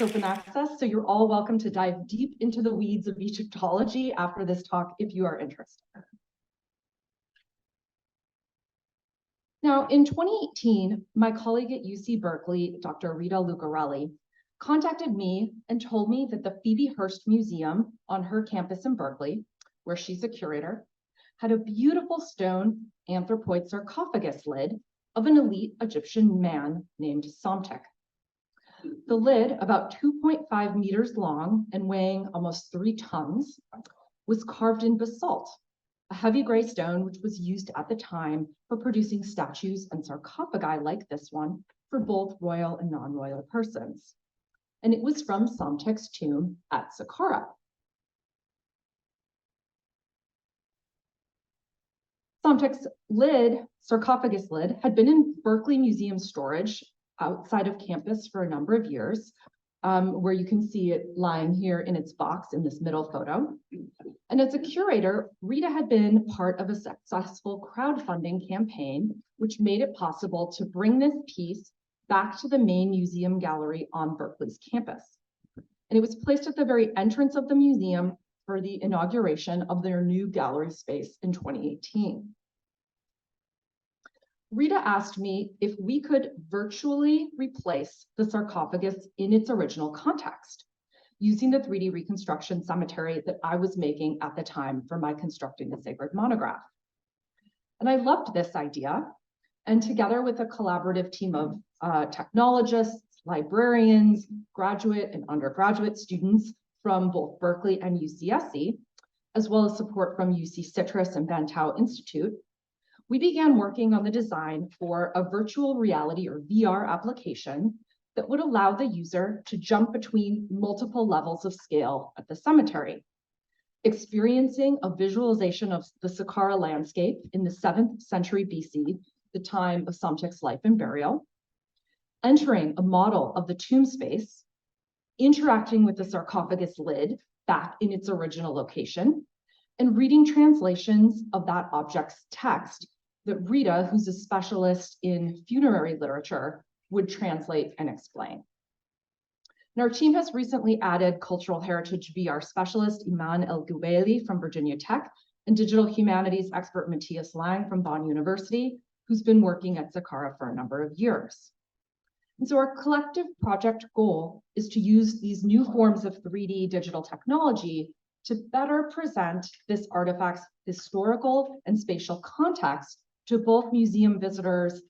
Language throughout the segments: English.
open access, so you're all welcome to dive deep into the weeds of Egyptology after this talk if you are interested. Now, in 2018, my colleague at UC Berkeley, Dr. Rita Lucarelli, contacted me and told me that the Phoebe Hearst Museum on her campus in Berkeley, where she's a curator, had a beautiful stone anthropoid sarcophagus lid of an elite Egyptian man named Sept. The lid, about 2.5 meters long and weighing almost 3 tons, was carved in basalt, a heavy gray stone which was used at the time for producing statues and sarcophagi like this one for both royal and non-royal persons. And it was from Sept's tomb at Saqqara. Sept's sarcophagus lid, had been in Berkeley Museum storage outside of campus for a number of years, where you can see it lying here in its box in this middle photo. And as a curator, Rita had been part of a successful crowdfunding campaign, which made it possible to bring this piece back to the main museum gallery on Berkeley's campus. And it was placed at the very entrance of the museum for the inauguration of their new gallery space in 2018. Rita asked me if we could virtually replace the sarcophagus in its original context, using the 3D reconstruction cemetery that I was making at the time for my Constructing the Sacred monograph. And I loved this idea. And together with a collaborative team of technologists, librarians, graduate and undergraduate students from both Berkeley and UCSC, as well as support from UC Citrus and Van Tau Institute, we began working on the design for a virtual reality or VR application that would allow the user to jump between multiple levels of scale at the cemetery, experiencing a visualization of the Saqqara landscape in the 7th century BC, the time of Sept's life and burial, entering a model of the tomb space, interacting with the sarcophagus lid back in its original location, and reading translations of that object's text that Rita, who's a specialist in funerary literature, would translate and explain. And our team has recently added cultural heritage VR specialist Iman El-Goubaili from Virginia Tech and digital humanities expert Matthias Lang from Bonn University, who's been working at Saqqara for a number of years. And so our collective project goal is to use these new forms of 3D digital technology to better present this artifact's historical and spatial context to both museum visitors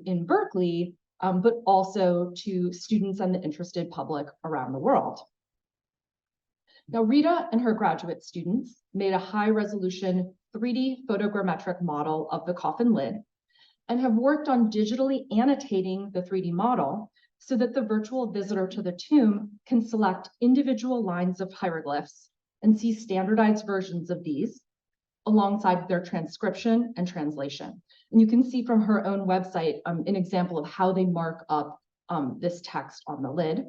in Berkeley, but also to students and the interested public around the world. Now, Rita and her graduate students made a high-resolution 3D photogrammetric model of the coffin lid and have worked on digitally annotating the 3D model so that the virtual visitor to the tomb can select individual lines of hieroglyphs and see standardized versions of these alongside their transcription and translation. And you can see from her own website an example of how they mark up this text on the lid.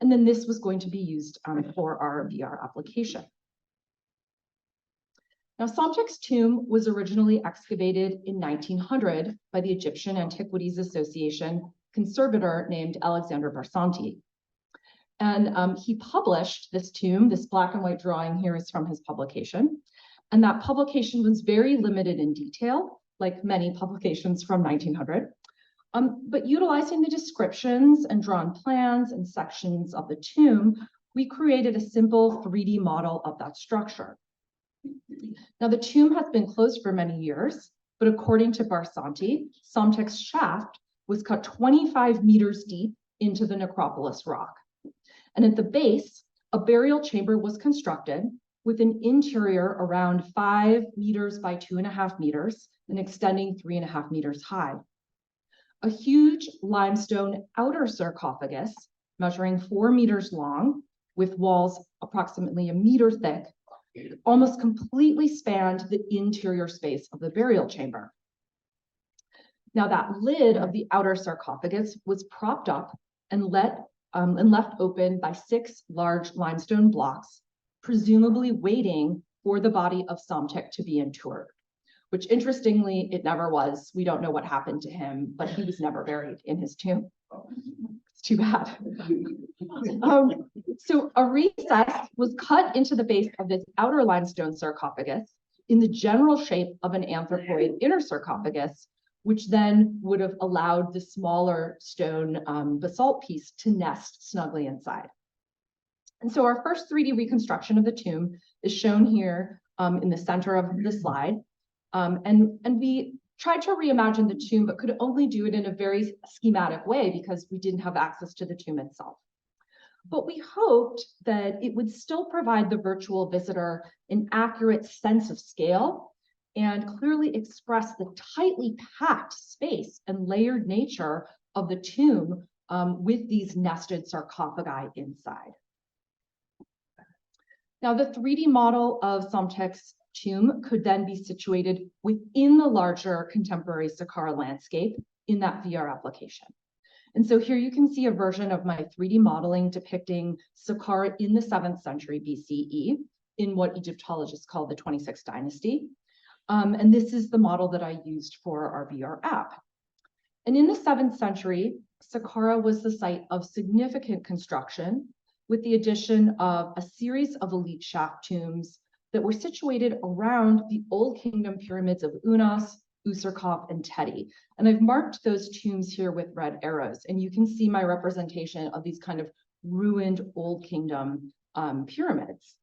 And then this was going to be used for our VR application. Now, Sept's tomb was originally excavated in 1900 by the Egyptian Antiquities Association conservator named Alexander Barsanti. And he published this tomb. This black and white drawing here is from his publication. And that publication was very limited in detail, like many publications from 1900. But utilizing the descriptions and drawn plans and sections of the tomb, we created a simple 3D model of that structure. Now, the tomb has been closed for many years, but according to Barsanti, Sept's shaft was cut 25 meters deep into the necropolis rock. And at the base, a burial chamber was constructed with an interior around 5 meters by 2.5 meters and extending 3.5 meters high. A huge limestone outer sarcophagus measuring 4 meters long with walls approximately 1 meter thick almost completely spanned the interior space of the burial chamber. Now, that lid of the outer sarcophagus was propped up and left open by 6 large limestone blocks, presumably waiting for the body of Sept to be interred, which interestingly, it never was. We don't know what happened to him, but he was never buried in his tomb. It's too bad. So a recess was cut into the base of this outer limestone sarcophagus in the general shape of an anthropoid inner sarcophagus, which then would have allowed the smaller stone basalt piece to nest snugly inside. And so our first 3D reconstruction of the tomb is shown here in the center of the slide. And we tried to reimagine the tomb, but could only do it in a very schematic way because we didn't have access to the tomb itself. But we hoped that it would still provide the virtual visitor an accurate sense of scale and clearly express the tightly packed space and layered nature of the tomb with these nested sarcophagi inside. Now, the 3D model of Somtek's tomb could then be situated within the larger contemporary Saqqara landscape in that VR application. And so here you can see a version of my 3D modeling depicting Saqqara in the 7th century BCE in what Egyptologists call the 26th dynasty. And this is the model that I used for our VR app. And in the 7th century, Saqqara was the site of significant construction with the addition of a series of elite shaft tombs that were situated around the Old Kingdom pyramids of Unas, Userkaf, and Teti. And I've marked those tombs here with red arrows, and you can see my representation of these kind of ruined Old Kingdom pyramids.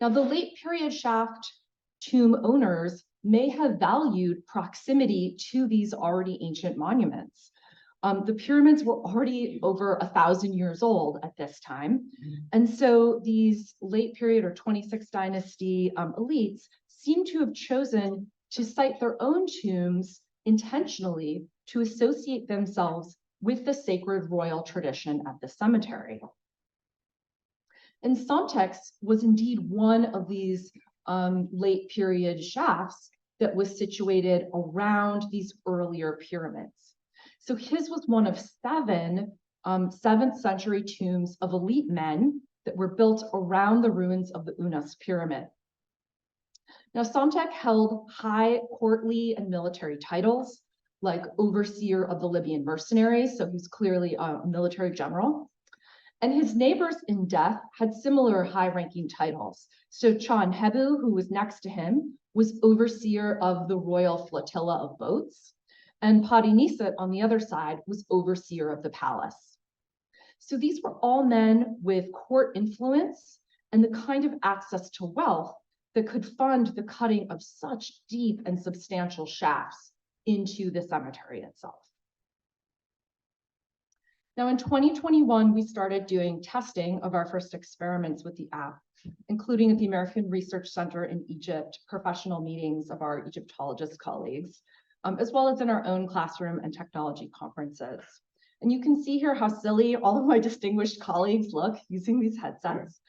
Now, the late period shaft tomb owners may have valued proximity to these already ancient monuments. The pyramids were already over 1,000 years old at this time. And so these late period or 26th dynasty elites seem to have chosen to site their own tombs intentionally to associate themselves with the sacred royal tradition at the cemetery. And Somtek's was indeed one of these late period shafts that was situated around these earlier pyramids. So his was one of 7 7th century tombs of elite men that were built around the ruins of the Unas pyramid. Now, Somtek held high courtly and military titles, like overseer of the Libyan mercenaries, so he's clearly a military general. And his neighbors in death had similar high-ranking titles. So Chan Hebu, who was next to him, was overseer of the royal flotilla of boats. And Padi Nisat, on the other side, was overseer of the palace. So these were all men with court influence and the kind of access to wealth that could fund the cutting of such deep and substantial shafts into the cemetery itself. Now, in 2021, we started doing testing of our first experiments with the app, including at the American Research Center in Egypt, professional meetings of our Egyptologist colleagues, as well as in our own classroom and technology conferences. And you can see here how silly all of my distinguished colleagues look using these headsets.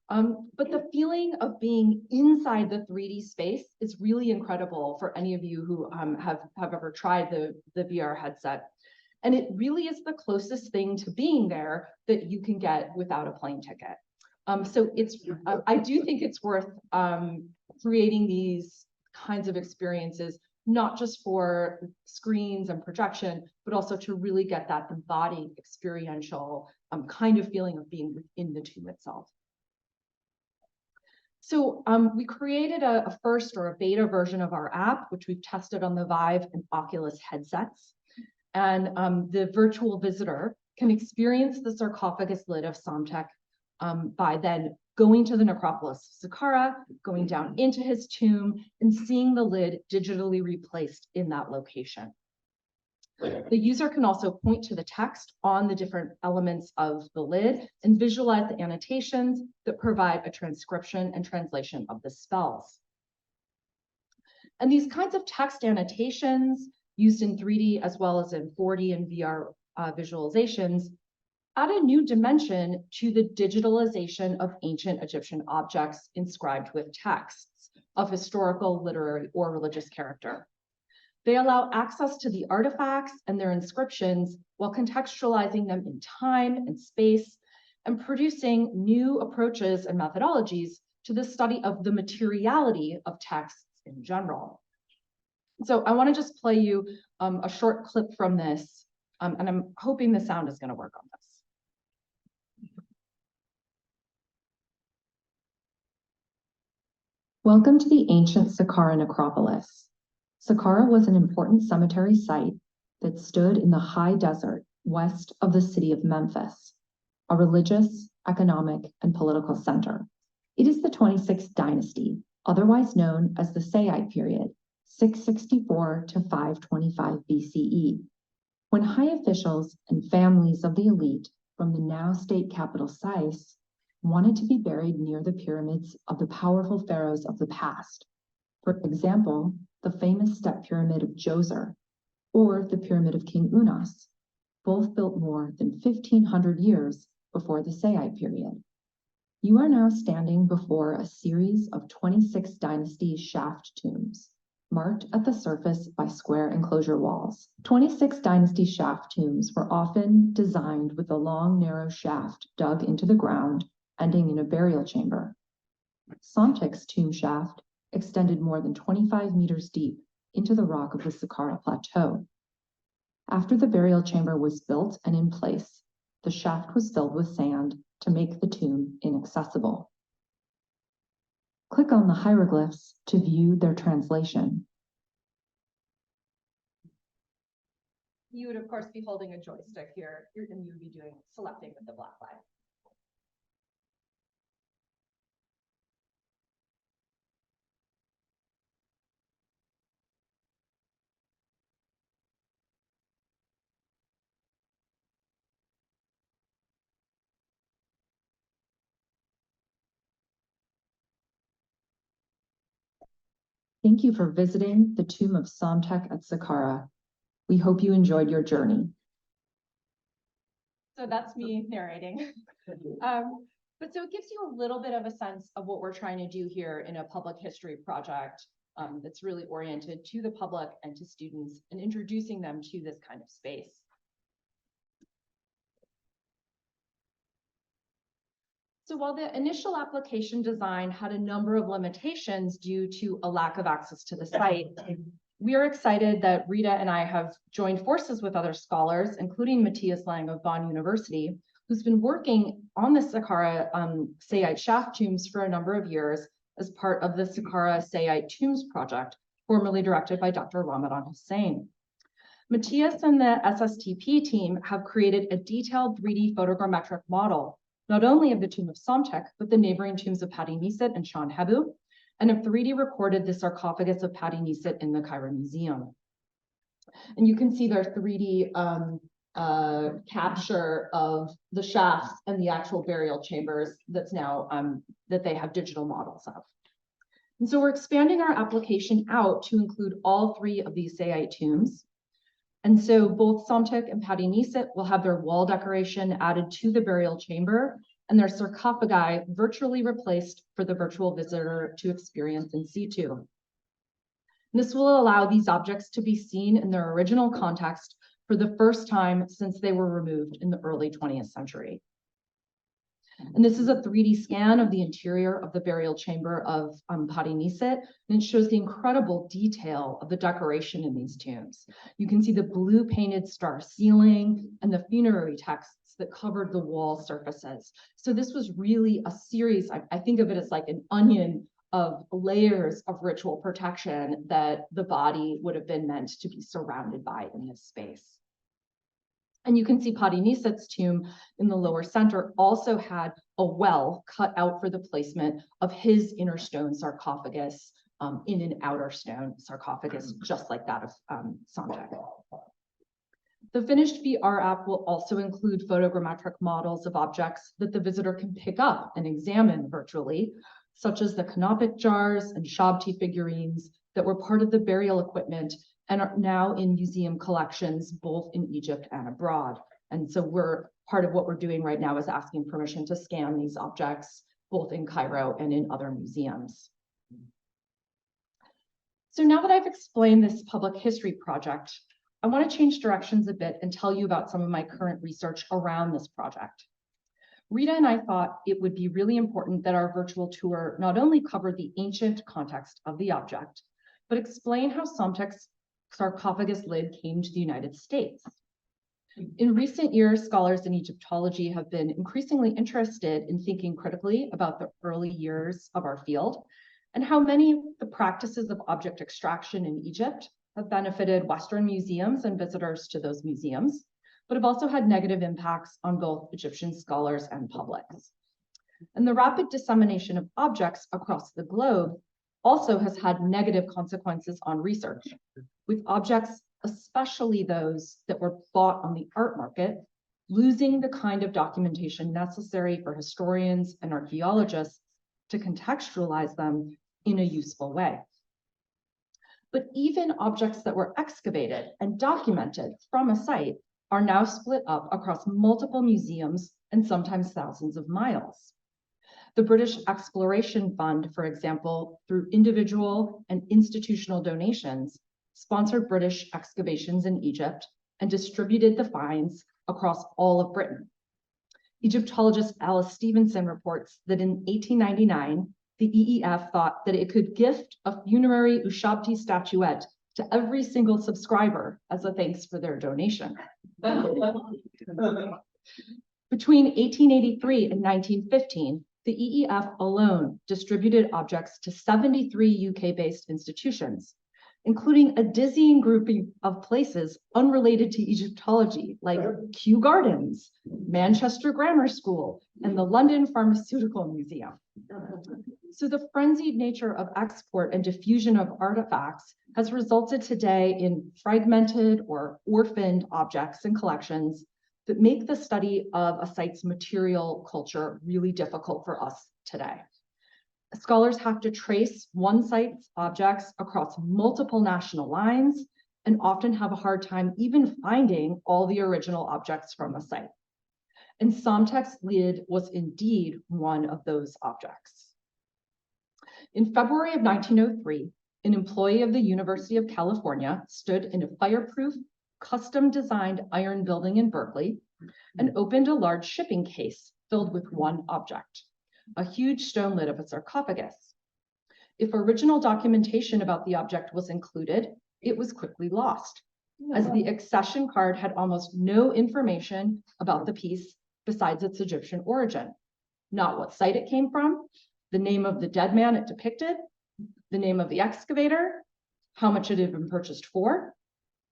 But the feeling of being inside the 3D space is really incredible for any of you who have ever tried the VR headset. And it really is the closest thing to being there that you can get without a plane ticket. So I do think it's worth creating these kinds of experiences, not just for screens and projection, but also to really get that embodied experiential kind of feeling of being within the tomb itself. So we created a first or a beta version of our app, which we've tested on the Vive and Oculus headsets. And the virtual visitor can experience the sarcophagus lid of Somtek by then going to the necropolis of Saqqara, going down into his tomb, and seeing the lid digitally replaced in that location. The user can also point to the text on the different elements of the lid and visualize the annotations that provide a transcription and translation of the spells. And these kinds of text annotations used in 3D as well as in 4D and VR visualizations add a new dimension to the digitalization of ancient Egyptian objects inscribed with texts of historical, literary, or religious character. They allow access to the artifacts and their inscriptions while contextualizing them in time and space and producing new approaches and methodologies to the study of the materiality of texts in general. So I want to just play you a short clip from this And I'm hoping the sound is going to work on this. Welcome to the ancient Saqqara necropolis. Saqqara was an important cemetery site that stood in the high desert west of the city of Memphis, a religious, economic, and political center. It is the 26th dynasty, otherwise known as the Sept period, 664 to 525 BCE, when high officials and families of the elite from the now state capital Sais wanted to be buried near the pyramids of the powerful pharaohs of the past. For example, the famous step pyramid of Djoser, or the pyramid of King Unas, both built more than 1,500 years before the Sept period. You are now standing before a series of 26 dynasty shaft tombs, marked at the surface by square enclosure walls. 26 dynasty shaft tombs were often designed with a long, narrow shaft dug into the ground, ending in a burial chamber. Somtek's tomb shaft extended more than 25 meters deep into the rock of the Saqqara Plateau. After the burial chamber was built and in place, the shaft was filled with sand to make the tomb inaccessible. Click on the hieroglyphs to view their translation. You would, of course, be holding a joystick here, and you would be selecting with the black line. Thank you for visiting the tomb of Somtek at Saqqara. We hope you enjoyed your journey. So that's me narrating. But so it gives you a little bit of a sense of what we're trying to do here in a public history project that's really oriented to the public and to students and introducing them to this kind of space. So while the initial application design had a number of limitations due to a lack of access to the site, we are excited that Rita and I have joined forces with other scholars, including Matthias Lang of Bonn University, who's been working on the Saqqara Sept shaft tombs for a number of years as part of the Saqqara Sept Tombs project, formerly directed by Dr. Ramadan Hussain. Matthias and the SSTP team have created a detailed 3D photogrammetric model, not only of the tomb of Somtek, but the neighboring tombs of Patti Niset and Shan Hebu, and have 3D recorded the sarcophagus of Patti Niset in the Cairo Museum. And you can see their 3D capture of the shafts and the actual burial chambers that's now, that they have digital models of. And so we're expanding our application out to include all three of these Sept tombs. And so both Somtek and Patti Niset will have their wall decoration added to the burial chamber and their sarcophagi virtually replaced for the virtual visitor to experience in situ. This will allow these objects to be seen in their original context for the first time since they were removed in the early 20th century. And this is a 3D scan of the interior of the burial chamber of Patti Niset, and it shows the incredible detail of the decoration in these tombs. You can see the blue painted star ceiling and the funerary texts that covered the wall surfaces. So this was really a series, I think of it as like an onion of layers of ritual protection that the body would have been meant to be surrounded by in this space. And you can see Patti Niset's tomb in the lower center also had a well cut out for the placement of his inner stone sarcophagus in an outer stone sarcophagus, just like that of Somtek. The finished VR app will also include photogrammetric models of objects that the visitor can pick up and examine virtually, such as the canopic jars and shabti figurines that were part of the burial equipment and are now in museum collections, both in Egypt and abroad. And so part of what we're doing right now is asking permission to scan these objects, both in Cairo and in other museums. So now that I've explained this public history project, I want to change directions a bit and tell you about some of my current research around this project. Rita and I thought it would be really important that our virtual tour not only cover the ancient context of the object, but explain how Somtek's sarcophagus lid came to the United States. In recent years, scholars in Egyptology have been increasingly interested in thinking critically about the early years of our field and how many of the practices of object extraction in Egypt have benefited Western museums and visitors to those museums, but have also had negative impacts on both Egyptian scholars and publics. And the rapid dissemination of objects across the globe also has had negative consequences on research, with objects, especially those that were bought on the art market, losing the kind of documentation necessary for historians and archaeologists to contextualize them in a useful way. But even objects that were excavated and documented from a site are now split up across multiple museums and sometimes thousands of miles. The British Exploration Fund, for example, through individual and institutional donations, sponsored British excavations in Egypt and distributed the finds across all of Britain. Egyptologist Alice Stevenson reports that in 1899, the EEF thought that it could gift a funerary Ushabti statuette to every single subscriber as a thanks for their donation. Between 1883 and 1915, the EEF alone distributed objects to 73 UK-based institutions, including a dizzying grouping of places unrelated to Egyptology, like Kew Gardens, Manchester Grammar School, and the London Pharmaceutical Museum. So the frenzied nature of export and diffusion of artifacts has resulted today in fragmented or orphaned objects and collections that make the study of a site's material culture really difficult for us today. Scholars have to trace one site's objects across multiple national lines and often have a hard time even finding all the original objects from a site. And Somtek's lid was indeed one of those objects. In February of 1903, an employee of the University of California stood in a fireproof, custom-designed iron building in Berkeley and opened a large shipping case filled with one object, a huge stone lid of a sarcophagus. If original documentation about the object was included, it was quickly lost, as the accession card had almost no information about the piece besides its Egyptian origin. Not what site it came from, the name of the dead man it depicted, the name of the excavator, how much it had been purchased for,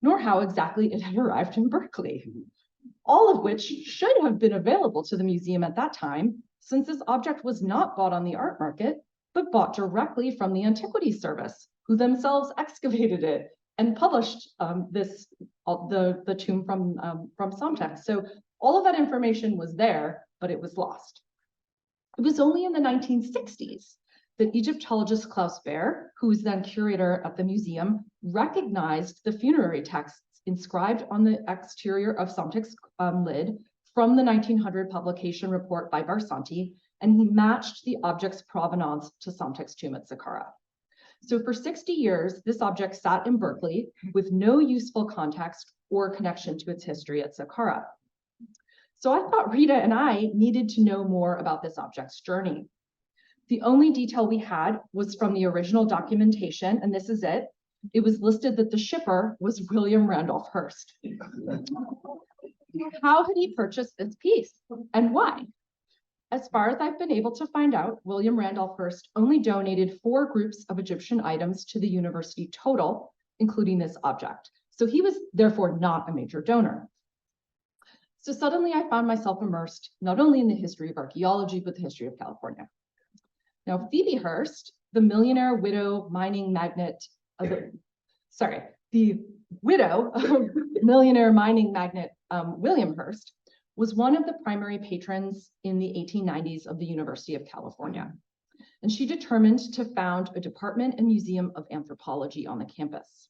nor how exactly it had arrived in Berkeley, all of which should have been available to the museum at that time, since this object was not bought on the art market, but bought directly from the Antiquities Service, who themselves excavated it and published the tomb from Somtek. So all of that information was there, but it was lost. It was only in the 1960s that Egyptologist Klaus Baer, who was then curator at the museum, recognized the funerary texts inscribed on the exterior of Somtek's lid from the 1900 publication report by Barsanti, and he matched the object's provenance to Somtek's tomb at Saqqara. So for 60 years, this object sat in Berkeley with no useful context or connection to its history at Saqqara. So I thought Rita and I needed to know more about this object's journey. The only detail we had was from the original documentation, and this is it. It was listed that the shipper was William Randolph Hearst. How had he purchased this piece and why? As far as I've been able to find out, William Randolph Hearst only donated 4 groups of Egyptian items to the university total, including this object. So he was therefore not a major donor. So suddenly I found myself immersed not only in the history of archaeology, but the history of California. Now, Phoebe Hearst, the millionaire widow mining magnate, the widow of millionaire mining magnate William Hearst, was one of the primary patrons in the 1890s of the University of California. And she determined to found a department and museum of anthropology on the campus.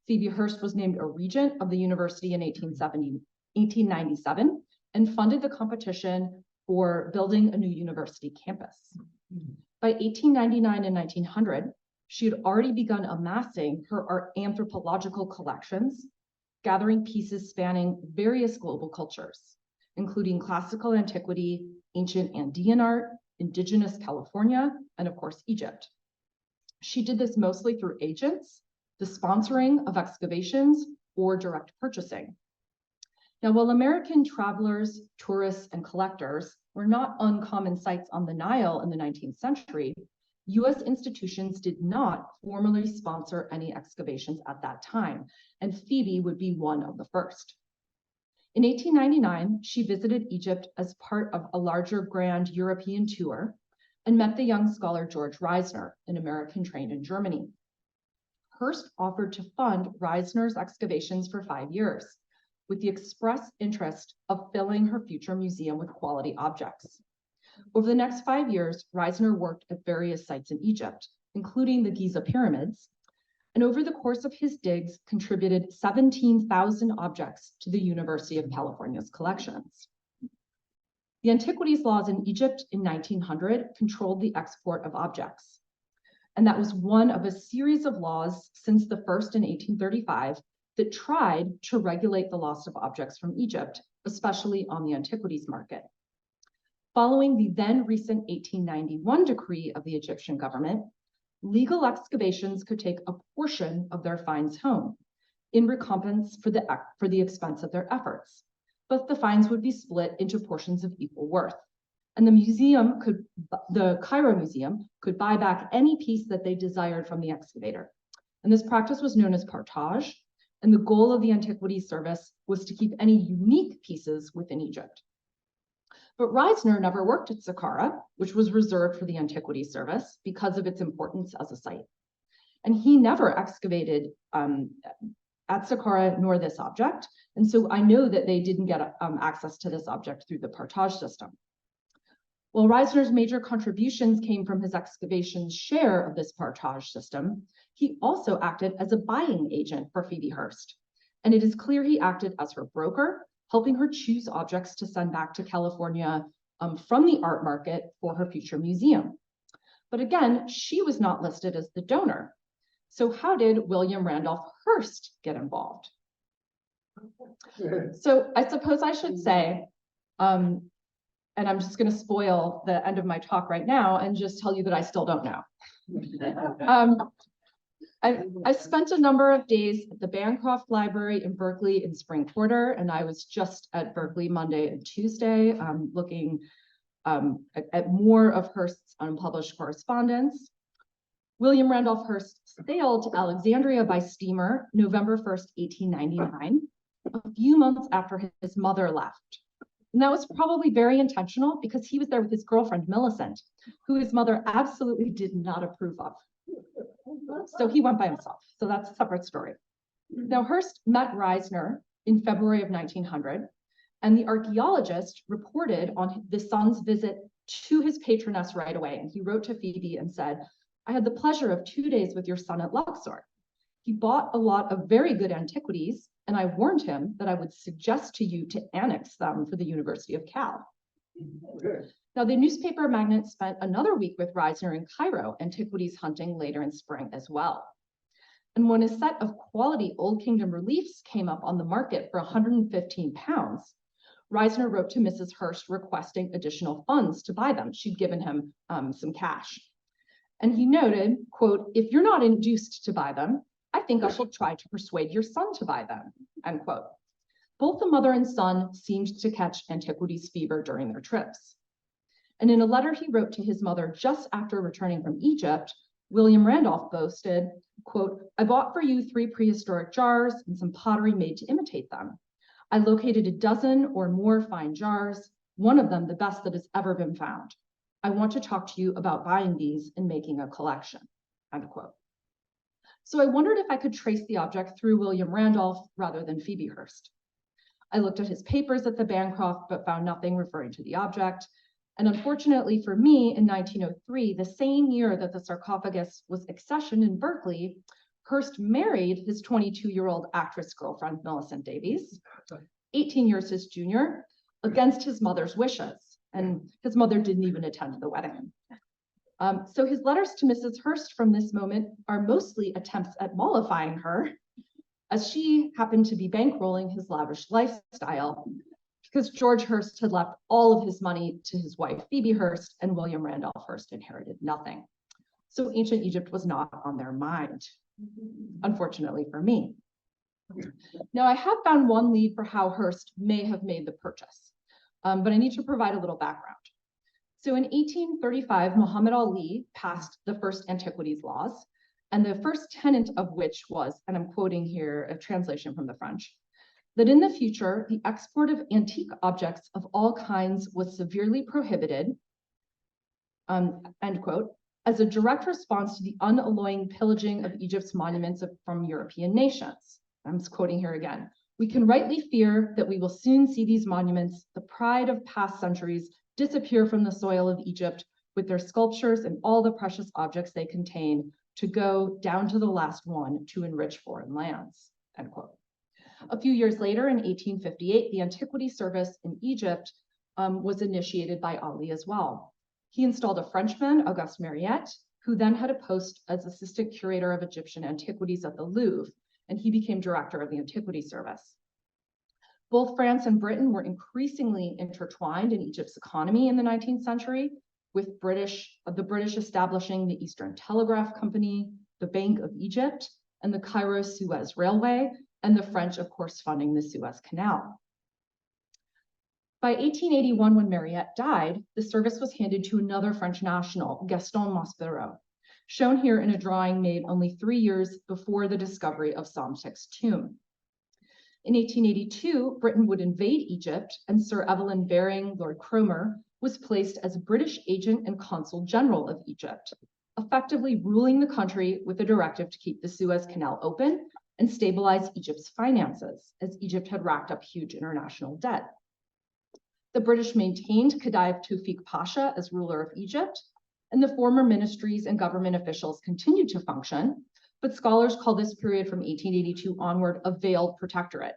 Phoebe Hearst was named a regent of the university in 1897 and funded the competition for building a new university campus. By 1899 and 1900, she had already begun amassing her anthropological collections, gathering pieces spanning various global cultures, including classical antiquity, ancient Andean art, indigenous California, and of course, Egypt. She did this mostly through agents, the sponsoring of excavations, or direct purchasing. Now, while American travelers, tourists, and collectors were not uncommon sights on the Nile in the 19th century, US institutions did not formally sponsor any excavations at that time, and Phoebe would be one of the first. In 1899, she visited Egypt as part of a larger grand European tour and met the young scholar George Reisner, an American trained in Germany. Hearst offered to fund Reisner's excavations for 5 years, with the express interest of filling her future museum with quality objects. Over the next 5 years, Reisner worked at various sites in Egypt, including the Giza pyramids, and over the course of his digs, contributed 17,000 objects to the University of California's collections. The antiquities laws in Egypt in 1900 controlled the export of objects. And that was one of a series of laws since the first in 1835 that tried to regulate the loss of objects from Egypt, especially on the antiquities market. Following the then recent 1891 decree of the Egyptian government, legal excavations could take a portion of their finds home in recompense for the expense of their efforts, but the fines would be split into portions of equal worth. And the Cairo Museum could buy back any piece that they desired from the excavator. And this practice was known as partage, and the goal of the Antiquities Service was to keep any unique pieces within Egypt. But Reisner never worked at Saqqara, which was reserved for the Antiquities Service because of its importance as a site. And he never excavated at Saqqara nor this object. And so I know that they didn't get access to this object through the partage system. While Reisner's major contributions came from his excavation's share of this partage system, he also acted as a buying agent for Phoebe Hearst. And it is clear he acted as her broker, helping her choose objects to send back to California from the art market for her future museum. But again, she was not listed as the donor. So how did William Randolph Hearst get involved? So I suppose I should say, and I'm just going to spoil the end of my talk right now and just tell you that I still don't know. I spent a number of days at the Bancroft Library in Berkeley in spring quarter, and I was just at Berkeley Monday and Tuesday looking at more of Hearst's unpublished correspondence. William Randolph Hearst sailed to Alexandria by steamer November 1st, 1899, a few months after his mother left. And that was probably very intentional because he was there with his girlfriend, Millicent, who his mother absolutely did not approve of. So he went by himself. So that's a separate story. Now, Hearst met Reisner in February of 1900, and the archaeologist reported on the son's visit to his patroness right away. And he wrote to Phoebe and said, "I had the pleasure of 2 days with your son at Luxor. He bought a lot of very good antiquities, and I warned him that I would suggest to you to annex them for the University of Cal." Okay. Now, the newspaper magnate spent another week with Reisner in Cairo, antiquities hunting later in spring as well. And when a set of quality Old Kingdom reliefs came up on the market for 115 pounds, Reisner wrote to Mrs. Hearst requesting additional funds to buy them. She'd given him some cash. And he noted, quote, "If you're not induced to buy them, I think I shall try to persuade your son to buy them," end quote. Both the mother and son seemed to catch antiquities fever during their trips. And in a letter he wrote to his mother just after returning from Egypt, William Randolph boasted, quote, "I bought for you 3 prehistoric jars and some pottery made to imitate them. I located a dozen or more fine jars, one of them the best that has ever been found. I want to talk to you about buying these and making a collection," end quote. So I wondered if I could trace the object through William Randolph rather than Phoebe Hearst. I looked at his papers at the Bancroft, but found nothing referring to the object. And unfortunately for me, in 1903, the same year that the sarcophagus was accessioned in Berkeley, Hearst married his 22-year-old actress girlfriend, Millicent Davies, 18 years his junior, against his mother's wishes. And his mother didn't even attend the wedding. So his letters to Mrs. Hearst from this moment are mostly attempts at mollifying her, as she happened to be bankrolling his lavish lifestyle, because George Hearst had left all of his money to his wife, Phoebe Hearst, and William Randolph Hearst inherited nothing. So ancient Egypt was not on their mind, unfortunately for me. Now, I have found one lead for how Hearst may have made the purchase, but I need to provide a little background. So in 1835, Muhammad Ali passed the first antiquities laws, and the first tenet of which was, and I'm quoting here a translation from the French, that in the future, the export of antique objects of all kinds was severely prohibited, end quote, as a direct response to the unalloying pillaging of Egypt's monuments from European nations. I'm quoting here again. We can rightly fear that we will soon see these monuments, the pride of past centuries, disappear from the soil of Egypt with their sculptures and all the precious objects they contain, to go down to the last one to enrich foreign lands, end quote. A few years later, in 1858, the Antiquity Service in Egypt was initiated by Ali as well. He installed a Frenchman, Auguste Mariette, who then had a post as assistant curator of Egyptian antiquities at the Louvre, and he became director of the Antiquity Service. Both France and Britain were increasingly intertwined in Egypt's economy in the 19th century, with the British establishing the Eastern Telegraph Company, the Bank of Egypt, and the Cairo-Suez Railway, and the French, of course, funding the Suez Canal. By 1881, when Mariette died, the service was handed to another French national, Gaston Maspero, shown here in a drawing made only 3 years before the discovery of Psamtik's tomb. In 1882, Britain would invade Egypt, and Sir Evelyn Baring, Lord Cromer, was placed as British agent and consul general of Egypt, effectively ruling the country with a directive to keep the Suez Canal open and stabilize Egypt's finances, as Egypt had racked up huge international debt. The British maintained Khedive Tawfiq Pasha as ruler of Egypt, and the former ministries and government officials continued to function, but scholars call this period from 1882 onward a veiled protectorate,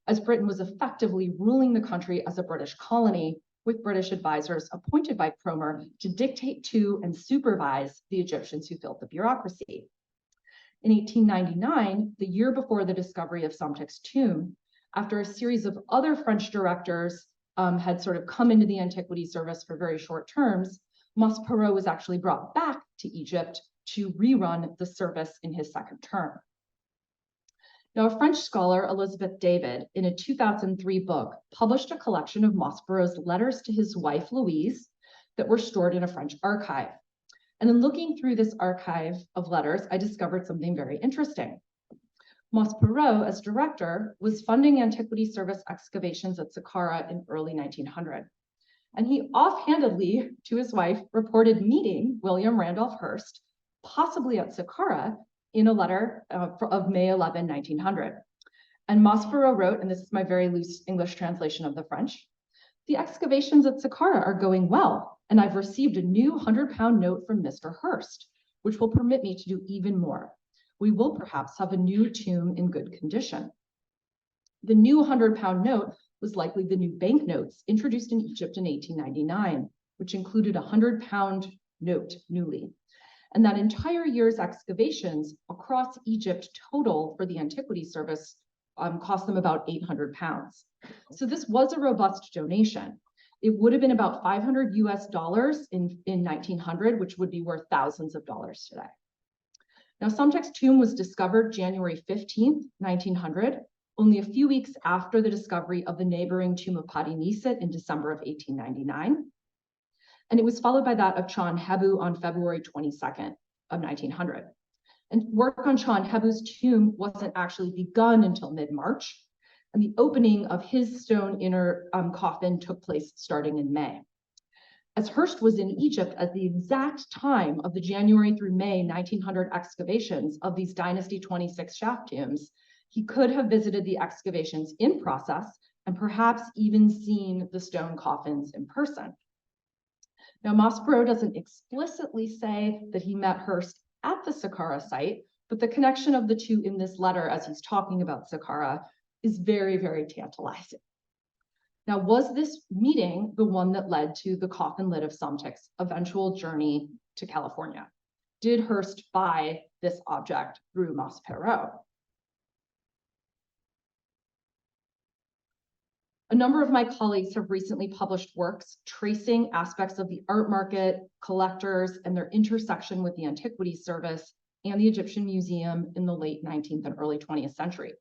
as Britain was effectively ruling the country as a British colony, with British advisors appointed by Cromer to dictate to and supervise the Egyptians who filled the bureaucracy. In 1899, the year before the discovery of Psamtik's tomb, after a series of other French directors had sort of come into the Antiquity Service for very short terms, Maspero was actually brought back to Egypt to rerun the service in his second term. Now, a French scholar, Elizabeth David, in a 2003 book, published a collection of Maspero's letters to his wife, Louise, that were stored in a French archive. And in looking through this archive of letters, I discovered something very interesting. Maspero, as director, was funding Antiquity Service excavations at Saqqara in early 1900. And he offhandedly, to his wife, reported meeting William Randolph Hearst, possibly at Saqqara, in a letter of May 11, 1900. And Maspero wrote, and this is my very loose English translation of the French, "The excavations at Saqqara are going well, and I've received a new 100-pound note from Mr. Hearst, which will permit me to do even more. We will perhaps have a new tomb in good condition." The new 100-pound note was likely the new banknotes introduced in Egypt in 1899, which included a 100-pound note newly. And that entire year's excavations across Egypt total for the Antiquity Service cost them about 800 pounds. So this was a robust donation. It would have been about $500 US in 1900, which would be worth thousands of dollars today. Now, Psamtik's tomb was discovered January 15th, 1900, only a few weeks after the discovery of the neighboring tomb of Padi Nisit in December of 1899. And it was followed by that of Chon Hebu on February 22nd of 1900. And work on Chon Hebu's tomb wasn't actually begun until mid-March, and the opening of his stone inner coffin took place starting in May. As Hearst was in Egypt at the exact time of the January through May 1900 excavations of these Dynasty 26 shaft tombs, he could have visited the excavations in process and perhaps even seen the stone coffins in person. Now, Maspero doesn't explicitly say that he met Hearst at the Saqqara site, but the connection of the two in this letter as he's talking about Saqqara is very, very tantalizing. Now, was this meeting the one that led to the coffin lid of Psamtik's eventual journey to California? Did Hearst buy this object through Maspero? A number of my colleagues have recently published works tracing aspects of the art market, collectors, and their intersection with the Antiquities Service and the Egyptian Museum in the late 19th and early 20th century.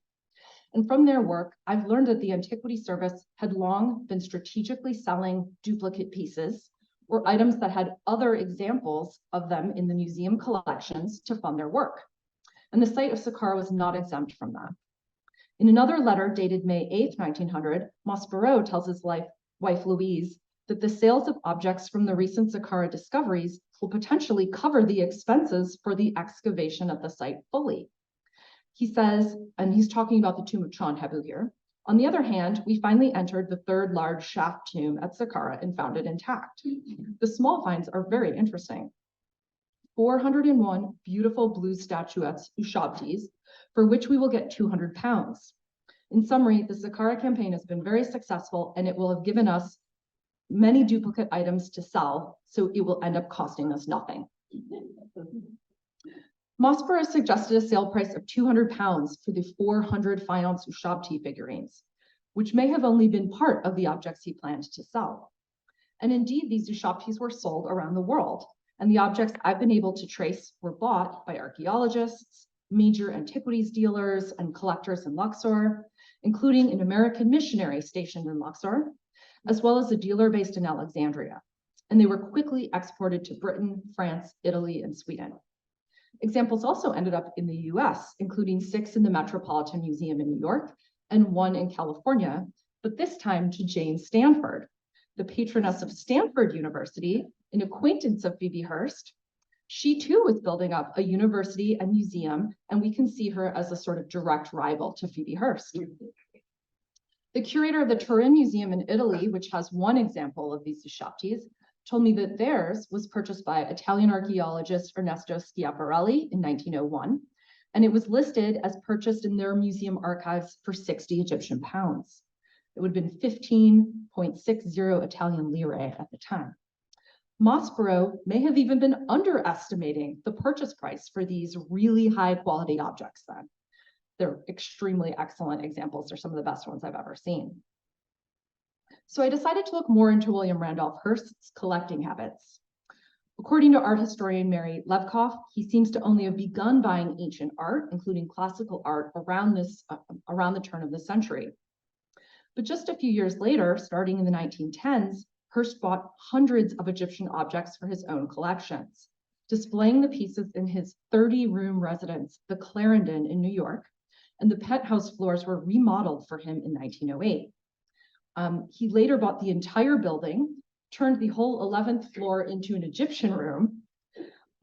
And from their work, I've learned that the Antiquity Service had long been strategically selling duplicate pieces or items that had other examples of them in the museum collections to fund their work. And the site of Saqqara was not exempt from that. In another letter dated May 8, 1900, Maspero tells his wife Louise that the sales of objects from the recent Saqqara discoveries will potentially cover the expenses for the excavation of the site fully. He says, and he's talking about the tomb of Chon-Hebu here, on the other hand, we finally entered the third large shaft tomb at Saqqara and found it intact. The small finds are very interesting. 401 beautiful blue statuettes, ushabtis, for which we will get 200 pounds. In summary, the Saqqara campaign has been very successful and it will have given us many duplicate items to sell, so it will end up costing us nothing. Maspero suggested a sale price of 200 pounds for the 400 fine-ounce ushabti figurines, which may have only been part of the objects he planned to sell. And indeed, these ushabtis were sold around the world, and the objects I've been able to trace were bought by archaeologists, major antiquities dealers, and collectors in Luxor, including an American missionary stationed in Luxor, as well as a dealer based in Alexandria. And they were quickly exported to Britain, France, Italy, and Sweden. Examples also ended up in the US, including 6 in the Metropolitan Museum in New York and 1 in California, but this time to Jane Stanford, the patroness of Stanford University, an acquaintance of Phoebe Hearst. She too was building up a university and museum, and we can see her as a sort of direct rival to Phoebe Hearst. The curator of the Turin Museum in Italy, which has one example of these ushabtis, told me that theirs was purchased by Italian archaeologist Ernesto Schiaparelli in 1901, and it was listed as purchased in their museum archives for 60 Egyptian pounds. It would have been 15.60 Italian lire at the time. Maspero may have even been underestimating the purchase price for these really high quality objects then. They're extremely excellent examples. They're some of the best ones I've ever seen. So I decided to look more into William Randolph Hearst's collecting habits. According to art historian Mary Levkoff, he seems to only have begun buying ancient art, including classical art, around the turn of the century. But just a few years later, starting in the 1910s, Hearst bought hundreds of Egyptian objects for his own collections, displaying the pieces in his 30-room residence, the Clarendon in New York, and the penthouse floors were remodeled for him in 1908. He later bought the entire building, turned the whole 11th floor into an Egyptian room,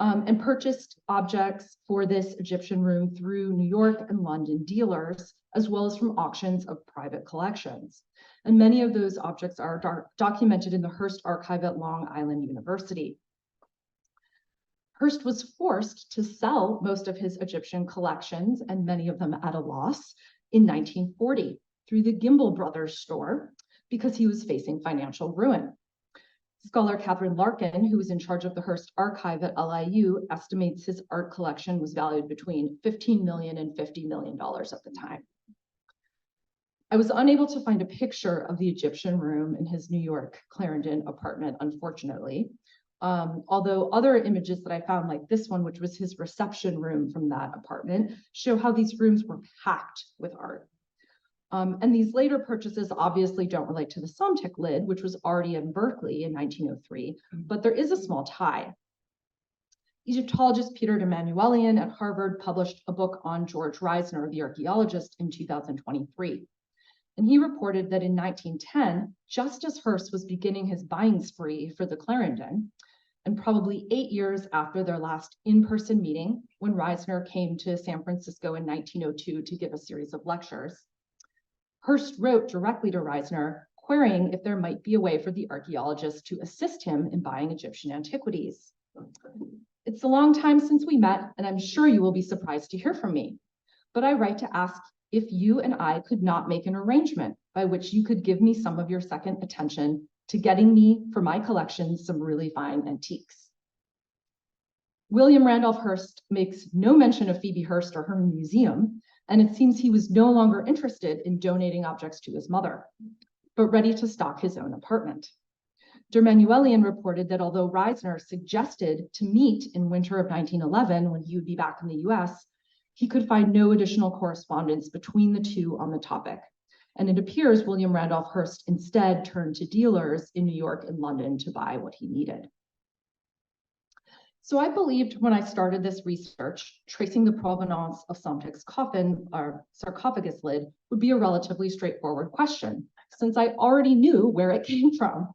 and purchased objects for this Egyptian room through New York and London dealers, as well as from auctions of private collections. And many of those objects are documented in the Hearst Archive at Long Island University. Hearst was forced to sell most of his Egyptian collections, and many of them at a loss, in 1940 through the Gimbel Brothers store because he was facing financial ruin. Scholar Catherine Larkin, who was in charge of the Hearst Archive at LIU, estimates his art collection was valued between $15 million and $50 million at the time. I was unable to find a picture of the Egyptian room in his New York Clarendon apartment, unfortunately, although other images that I found, like this one, which was his reception room from that apartment, show how these rooms were packed with art. And these later purchases obviously don't relate to the Somtic lid, which was already in Berkeley in 1903, but there is a small tie. Egyptologist Peter Emanuelian at Harvard published a book on George Reisner, the archaeologist, in 2023. And he reported that in 1910, just as Hearst was beginning his buying spree for the Clarendon, and probably 8 years after their last in-person meeting, when Reisner came to San Francisco in 1902 to give a series of lectures, Hearst wrote directly to Reisner, querying if there might be a way for the archaeologist to assist him in buying Egyptian antiquities. It's a long time since we met, and I'm sure you will be surprised to hear from me. But I write to ask if you and I could not make an arrangement by which you could give me some of your second attention to getting me, for my collection, some really fine antiques. William Randolph Hearst makes no mention of Phoebe Hearst or her museum, and it seems he was no longer interested in donating objects to his mother, but ready to stock his own apartment. Emanuelian reported that although Reisner suggested to meet in winter of 1911 when he would be back in the US, he could find no additional correspondence between the two on the topic. And it appears William Randolph Hearst instead turned to dealers in New York and London to buy what he needed. So I believed when I started this research, tracing the provenance of Somptek's coffin or sarcophagus lid would be a relatively straightforward question, since I already knew where it came from.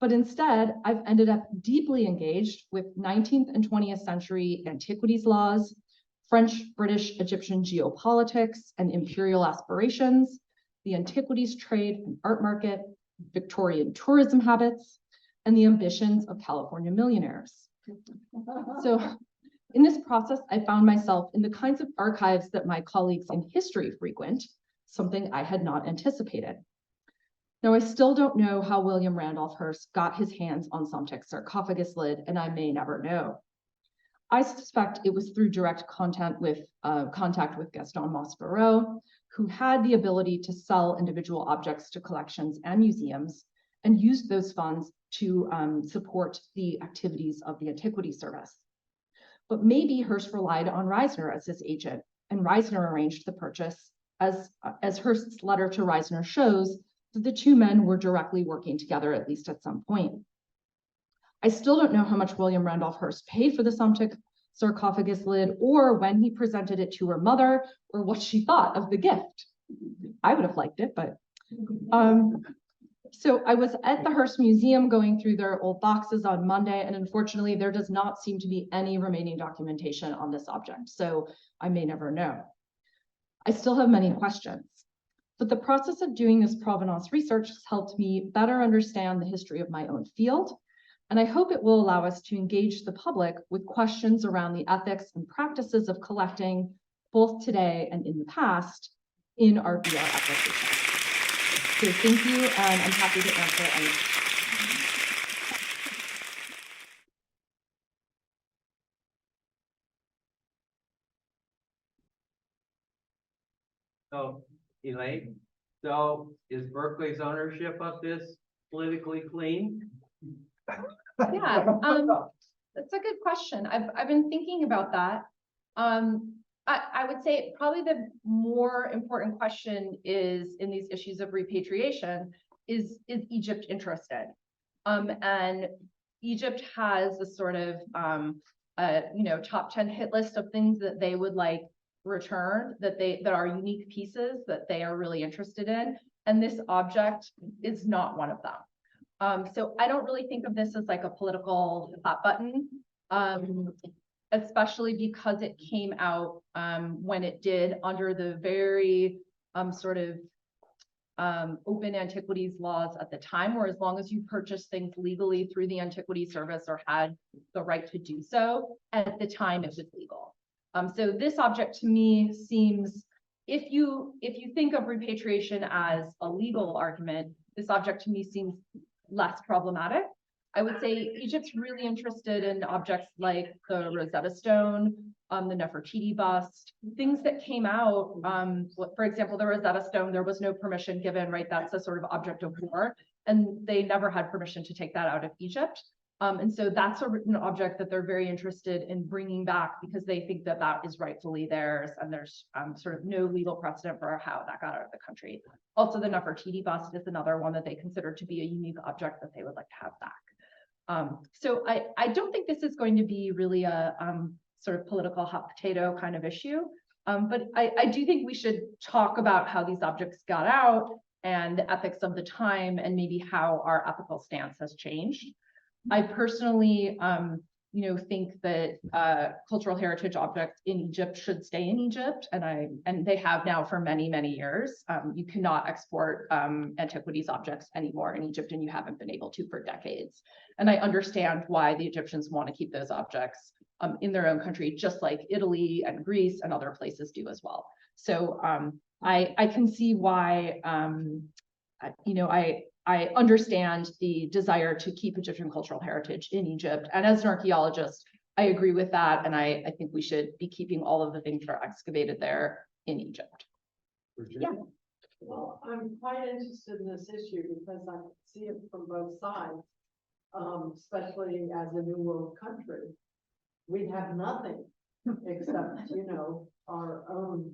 But instead, I've ended up deeply engaged with 19th and 20th century antiquities laws, French, British, Egyptian geopolitics and imperial aspirations, the antiquities trade and art market, Victorian tourism habits, and the ambitions of California millionaires. So in this process, I found myself in the kinds of archives that my colleagues in history frequent, something I had not anticipated. Now, I still don't know how William Randolph Hearst got his hands on Somptek's sarcophagus lid, and I may never know. I suspect it was through direct contact with Gaston Maspero, who had the ability to sell individual objects to collections and museums and used those funds to support the activities of the Antiquity Service. But maybe Hearst relied on Reisner as his agent, and Reisner arranged the purchase, as Hearst's letter to Reisner shows, that the two men were directly working together, at least at some point. I still don't know how much William Randolph Hearst paid for the Somptek sarcophagus lid, or when he presented it to her mother, or what she thought of the gift. I would have liked it, but so I was at the Hearst Museum going through their old boxes on Monday, and unfortunately, there does not seem to be any remaining documentation on this object, so I may never know. I still have many questions, but the process of doing this provenance research has helped me better understand the history of my own field, and I hope it will allow us to engage the public with questions around the ethics and practices of collecting, both today and in the past, in our VR application. So thank you, and I'm happy to answer any questions. So, Elaine, so is Berkeley's ownership of this politically clean? Yeah, that's a good question. I've been thinking about that. I would say probably the more important question is in these issues of repatriation is Egypt interested? And Egypt has a sort of top 10 hit list of things that they would like returned, that are unique pieces that they are really interested in, and this object is not one of them. So I don't really think of this as like a political hot button, especially because it came out when it did under the very open antiquities laws at the time, where as long as you purchased things legally through the Antiquity Service or had the right to do so, at the time it was legal. So this object to me seems, if you think of repatriation as a legal argument, this object to me seems less problematic. I would say Egypt's really interested in objects like the Rosetta Stone, the Nefertiti bust, things that came out. For example, the Rosetta Stone, there was no permission given, right? That's a sort of object of war, and they never had permission to take that out of Egypt. And so that's an object that they're very interested in bringing back because they think that that is rightfully theirs, and there's sort of no legal precedent for how that got out of the country. Also, the Nefertiti bust is another one that they consider to be a unique object that they would like to have back. So I don't think this is going to be really a sort of political hot potato kind of issue, but I do think we should talk about how these objects got out and the ethics of the time and maybe how our ethical stance has changed. I personally, think that cultural heritage objects in Egypt should stay in Egypt, and they have now for many, many years. You cannot export antiquities objects anymore in Egypt, and you haven't been able to for decades. And I understand why the Egyptians want to keep those objects in their own country, just like Italy and Greece and other places do as well. So I can see why, I understand the desire to keep Egyptian cultural heritage in Egypt. And as an archaeologist, I agree with that. And I think we should be keeping all of the things that are excavated there in Egypt. Yeah. Well, I'm quite interested in this issue because I see it from both sides, especially as a new world country. We have nothing except, you know, our own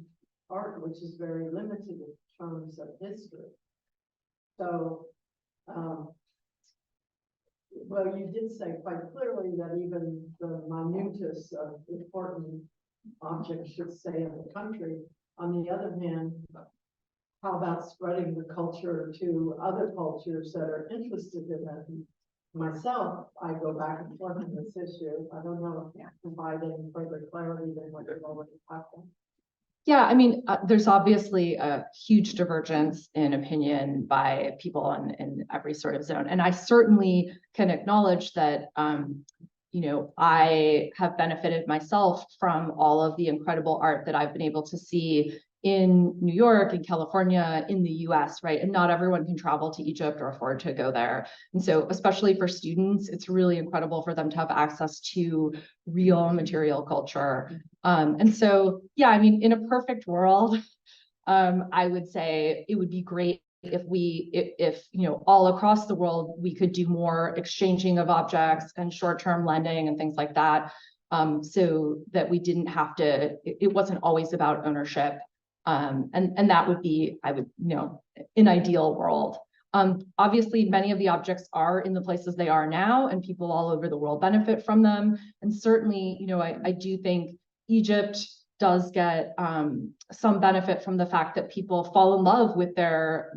art, which is very limited in terms of history. So, well, you did say quite clearly that even the minutest of important objects should stay in the country. On the other hand, how about spreading the culture to other cultures that are interested in it? Myself, I go back and forth on this issue. I don't know if you provide any further clarity than what you've already talked about. Yeah, I mean, there's obviously a huge divergence in opinion by people in every sort of zone. And I certainly can acknowledge that, you know, I have benefited myself from all of the incredible art that I've been able to see in New York, in California, in the US, right? And not everyone can travel to Egypt or afford to go there. And so, especially for students, it's really incredible for them to have access to real material culture. And so, yeah, I mean, in a perfect world, I would say it would be great if you know, all across the world, we could do more exchanging of objects and short-term lending and things like that, so that we didn't have to, it wasn't always about ownership. And that would be, I would, you know, an ideal world. Obviously, many of the objects are in the places they are now, and people all over the world benefit from them. And certainly, you know, I do think Egypt does get some benefit from the fact that people fall in love with their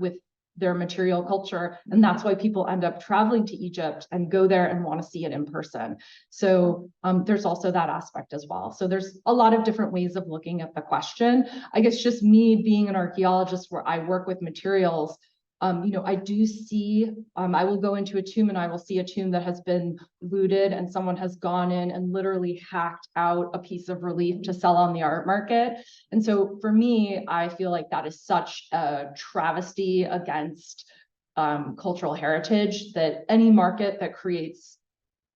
material culture, and that's why people end up traveling to Egypt and go there and want to see it in person. So there's also that aspect as well. So there's a lot of different ways of looking at the question. I guess just me being an archaeologist where I work with materials, you know, I do see, I will go into a tomb and I will see a tomb that has been looted and someone has gone in and literally hacked out a piece of relief to sell on the art market. And so for me, I feel like that is such a travesty against cultural heritage that any market that creates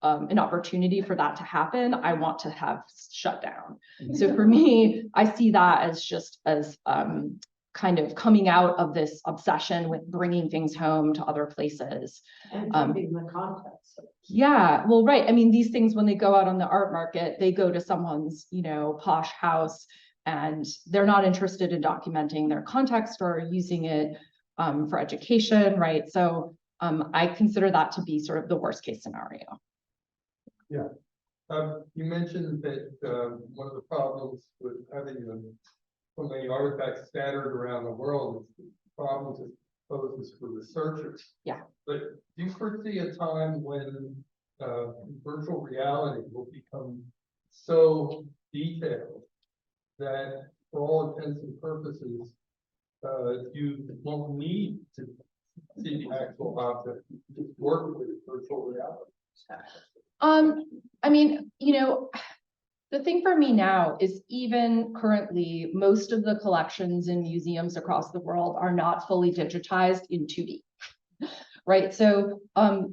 an opportunity for that to happen, I want to have shut down. So for me, I see that as just as kind of coming out of this obsession with bringing things home to other places. And keeping the context. Yeah, well, right. I mean, these things, when they go out on the art market, they go to someone's, you know, posh house, and they're not interested in documenting their context or using it for education, right? So I consider that to be sort of the worst case scenario. Yeah. You mentioned that one of the problems with having so many artifacts scattered around the world is the problems it poses for researchers. Yeah. But do you foresee a time when virtual reality will become so detailed that for all intents and purposes, you won't need to see the actual object, just work with virtual reality? I mean, you know, the thing for me now is even currently, most of the collections in museums across the world are not fully digitized in 2D, right? So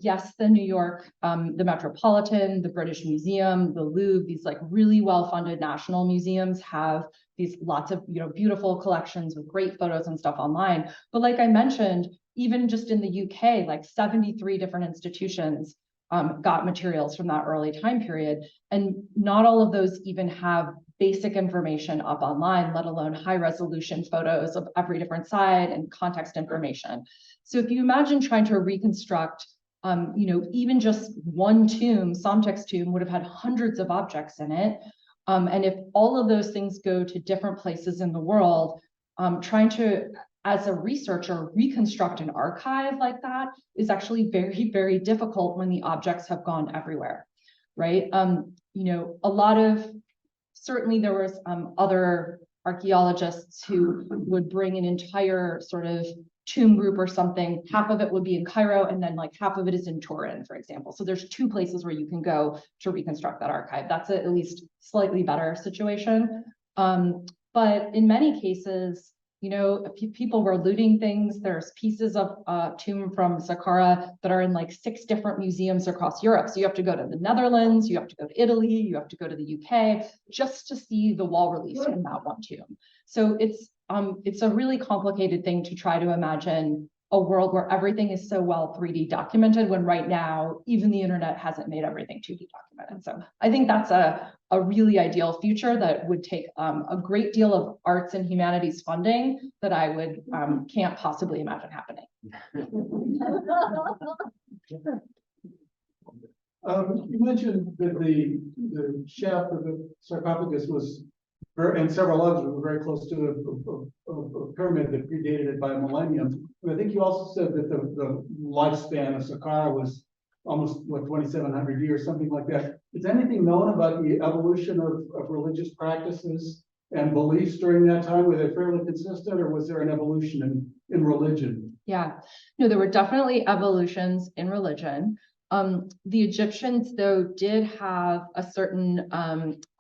yes, the New York, the Metropolitan, the British Museum, the Louvre, these like really well-funded national museums have these lots of, you know, beautiful collections with great photos and stuff online. But like I mentioned, even just in the UK, like 73 different institutions got materials from that early time period. And not all of those even have basic information up online, let alone high resolution photos of every different side and context information. So if you imagine trying to reconstruct, you know, even just one tomb, Somtek's tomb would have had hundreds of objects in it. And if all of those things go to different places in the world, trying to, as a researcher, reconstruct an archive like that is actually very, very difficult when the objects have gone everywhere, right? You know, a lot of, certainly there was other archaeologists who would bring an entire sort of tomb group or something. Half of it would be in Cairo, and then like half of it is in Turin, for example. So there's 2 places where you can go to reconstruct that archive. That's at least slightly better situation. But in many cases, you know, people were looting things. There's pieces of tomb from Saqqara that are in like 6 different museums across Europe. So you have to go to the Netherlands, you have to go to Italy, you have to go to the UK just to see the wall reliefs from that one tomb. So it's a really complicated thing to try to imagine a world where everything is so well 3D documented, when right now, even the internet hasn't made everything 2D documented. So I think that's a really ideal future that would take a great deal of arts and humanities funding that I would can't possibly imagine happening. You mentioned that the shaft of the sarcophagus was, and several others were very close to a pyramid that predated it by a millennium. But I think you also said that the lifespan of Saqqara was almost, what, 2,700 years, something like that. Is anything known about the evolution of religious practices and beliefs during that time? Were they fairly consistent, or was there an evolution in religion? Yeah, no, there were definitely evolutions in religion. The Egyptians, though, did have a certain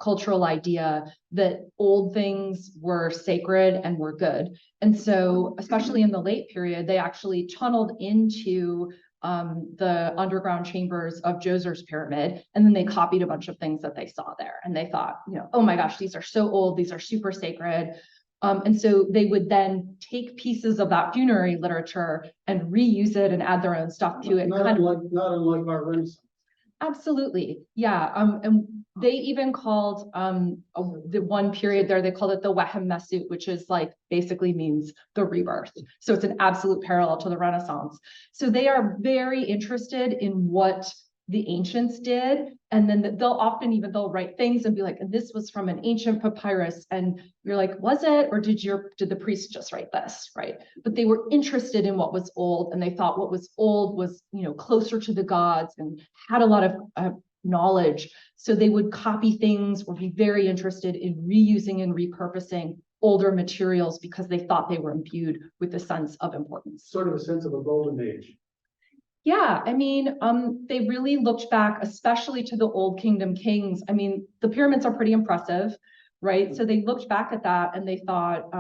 cultural idea that old things were sacred and were good. And so, especially in the late period, they actually tunneled into the underground chambers of Djoser's pyramid, and then they copied a bunch of things that they saw there. And they thought, oh my gosh, these are so old, these are super sacred. And so they would then take pieces of that funerary literature and reuse it and add their own stuff to it. Not unlike our Renaissance. Absolutely. Yeah. And they even called the one period there, they called it the Wehem Mesut, which is like basically means the rebirth. So it's an absolute parallel to the Renaissance. So they are very interested in what the ancients did. And then they'll write things and be like, and this was from an ancient papyrus. And you're like, was it, or did the priest just write this? Right. But they were interested in what was old, and they thought what was old was, closer to the gods and had a lot of knowledge. So they would copy things or be very interested in reusing and repurposing older materials because they thought they were imbued with a sense of importance. Sort of a sense of a golden age. Yeah, I mean, they really looked back, especially to the Old Kingdom kings. I mean, the pyramids are pretty impressive, right? So they looked back at that and they thought,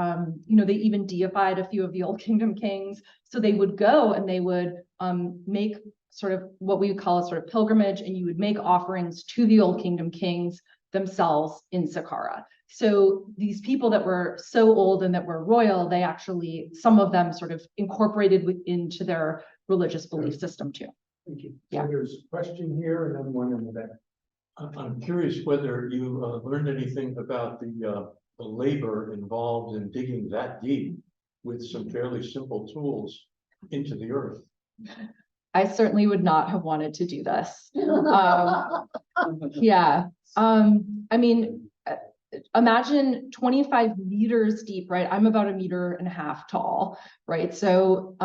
they even deified a few of the Old Kingdom kings. So they would go and they would make sort of what we would call a sort of pilgrimage, and you would make offerings to the Old Kingdom kings themselves in Saqqara. So these people that were so old and that were royal, they actually, some of them sort of incorporated into their religious belief system too. Thank you. Yeah. So there's a question here and then one in the back. I'm curious whether you learned anything about the labor involved in digging that deep with some fairly simple tools into the earth. I certainly would not have wanted to do this. Yeah. I mean, imagine 25 meters deep, right? I'm about 1.5 meters tall, right? So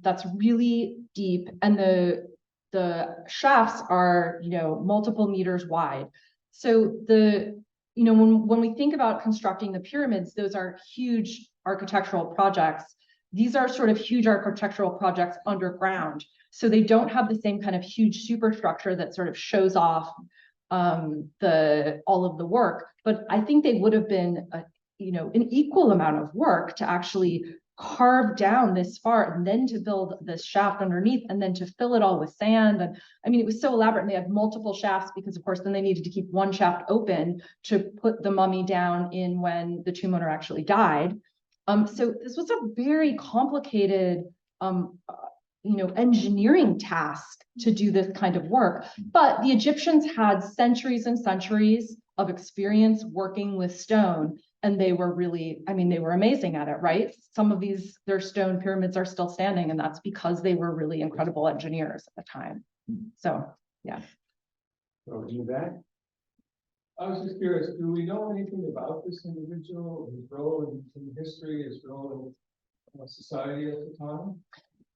that's really deep. And the shafts are, multiple meters wide. So when we think about constructing the pyramids, those are huge architectural projects. These are sort of huge architectural projects underground. So they don't have the same kind of huge superstructure that sort of shows off all of the work, but I think they would have been, an equal amount of work to actually carve down this far and then to build this shaft underneath and then to fill it all with sand. And I mean, it was so elaborate, and they had multiple shafts because of course, then they needed to keep one shaft open to put the mummy down in when the tomb owner actually died. So this was a very complicated, engineering task to do this kind of work. But the Egyptians had centuries and centuries of experience working with stone, and they were really, they were amazing at it, right? Some of their stone pyramids are still standing, and that's because they were really incredible engineers at the time. So, yeah. So in the back. I was just curious, do we know anything about this individual, his role in history, his role in society at the time?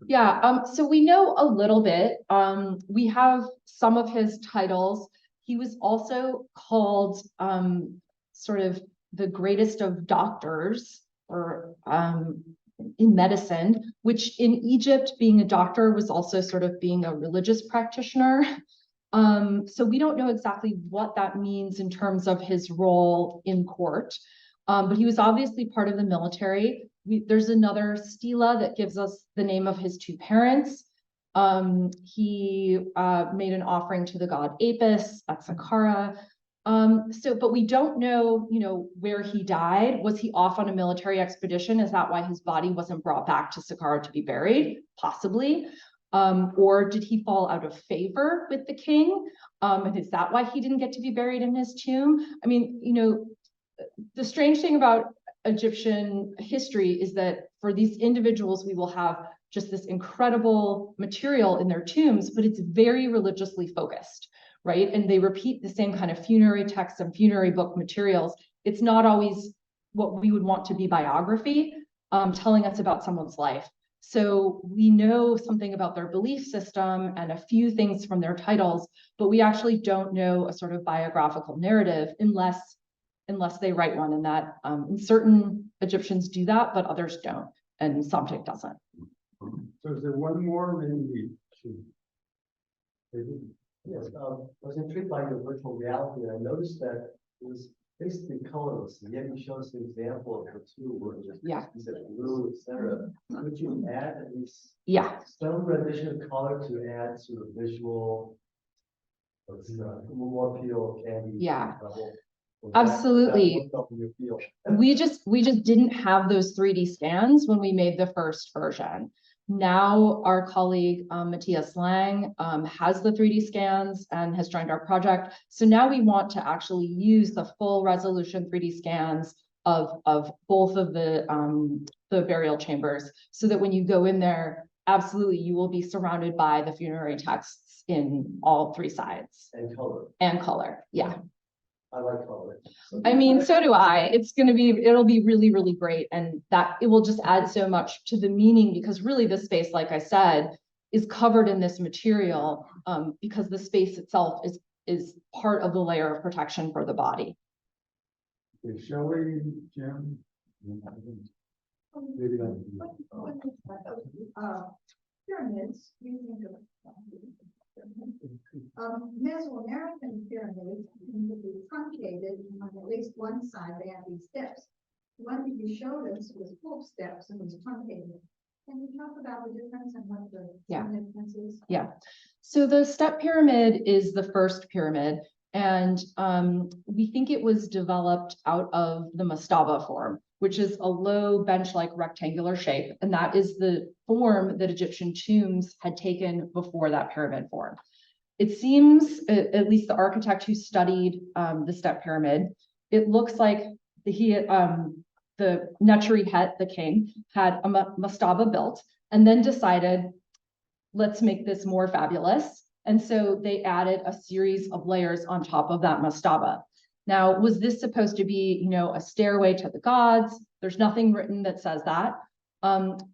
Yeah, so we know a little bit. We have some of his titles. He was also called sort of the greatest of doctors, or in medicine, which in Egypt, being a doctor was also sort of being a religious practitioner. So we don't know exactly what that means in terms of his role in court, but he was obviously part of the military. There's another stela that gives us the name of his two parents. He made an offering to the god Apis at Saqqara. But we don't know, where he died. Was he off on a military expedition? Is that why his body wasn't brought back to Saqqara to be buried? Possibly. Or did he fall out of favor with the king? And is that why he didn't get to be buried in his tomb? I mean, the strange thing about Egyptian history is that for these individuals, we will have just this incredible material in their tombs, but it's very religiously focused, right? And they repeat the same kind of funerary texts and funerary book materials. It's not always what we would want to be biography, telling us about someone's life. So we know something about their belief system and a few things from their titles, but we actually don't know a sort of biographical narrative unless they write one. And that and certain Egyptians do that, but others don't, and Samtik doesn't. So is there one more? Maybe Yes, I was intrigued by your virtual reality, and I noticed that it was basically colorless, and yet you showed us an example of the two where it was Yeah. you said blue, etc. Could you add at least Yeah. some rendition of color to add sort of visual, more appeal, candy? Yeah. level? Absolutely. That in your field. We just didn't have those 3D scans when we made the first version. Now our colleague Matthias Lang has the 3D scans and has joined our project. So now we want to actually use the full resolution 3D scans of both of the burial chambers, so that when you go in there, absolutely you will be surrounded by the funerary texts in all 3 sides. And color. Yeah. I like color. I mean, so do I. It'll be really, really great. And that it will just add so much to the meaning, because really the space, like I said, is covered in this material, because the space itself is part of the layer of protection for the body. Okay, shall we, Jim? Maybe not. Pyramids, you think of Mesoamerican pyramids can be truncated on at least one side. They have these steps. The one that you showed us was full steps and was truncated. Can you talk about the difference and what the significance is? Yeah. So the step pyramid is the first pyramid, and we think it was developed out of the mastaba form, which is a low bench-like rectangular shape. And that is the form that Egyptian tombs had taken before that pyramid form. It seems, at least the architect who studied the step pyramid, it looks like the Neturi Het, the king, had a mastaba built and then decided, let's make this more fabulous. And so they added a series of layers on top of that mastaba. Now, was this supposed to be, a stairway to the gods? There's nothing written that says that.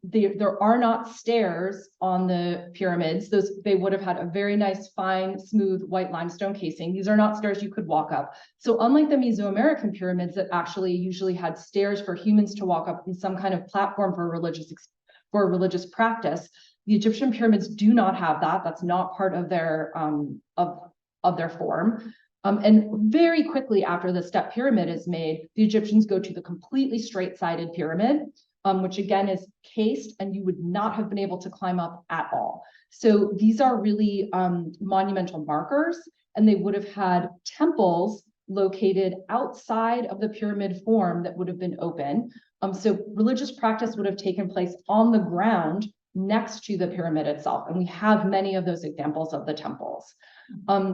There are not stairs on the pyramids. They would have had a very nice, fine, smooth white limestone casing. These are not stairs you could walk up. So unlike the Mesoamerican pyramids that actually usually had stairs for humans to walk up in some kind of platform for a religious practice, the Egyptian pyramids do not have that. That's not part of their of their form. And very quickly after the step pyramid is made, the Egyptians go to the completely straight-sided pyramid, which again is cased, and you would not have been able to climb up at all. So these are really monumental markers, and they would have had temples located outside of the pyramid form that would have been open. So religious practice would have taken place on the ground next to the pyramid itself. And we have many of those examples of the temples.